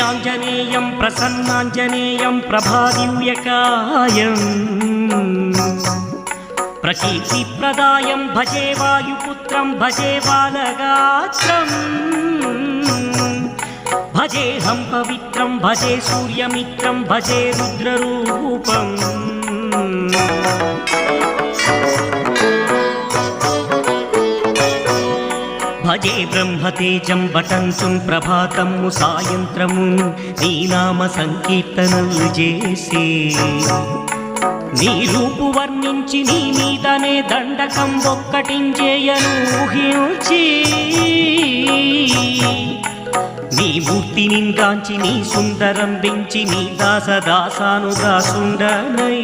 శ్రీయాంజనేయం ప్రసన్నాంజనేయం ప్రభాదివ్యకాయం ప్రకీర్తిప్రదాయం భజే వాయుపుత్రం భజే బాలగాత్రం భజేహం పవిత్రం భజే సూర్యమిత్రం భజే రుద్రరూపం భజే బ్రహ్మతేజం బటంచుం ప్రభాతము సాయంత్రము నీ నామ సంకీర్తనలు చేసి నీ రూపు వర్ణించి నీ మీదనే దండకం ఒక్కటించేయను ఊహించి నీ మూర్తి నింగాంచి నీ సుందరం పెంచి నీ దాసదాసాను దాసుండనై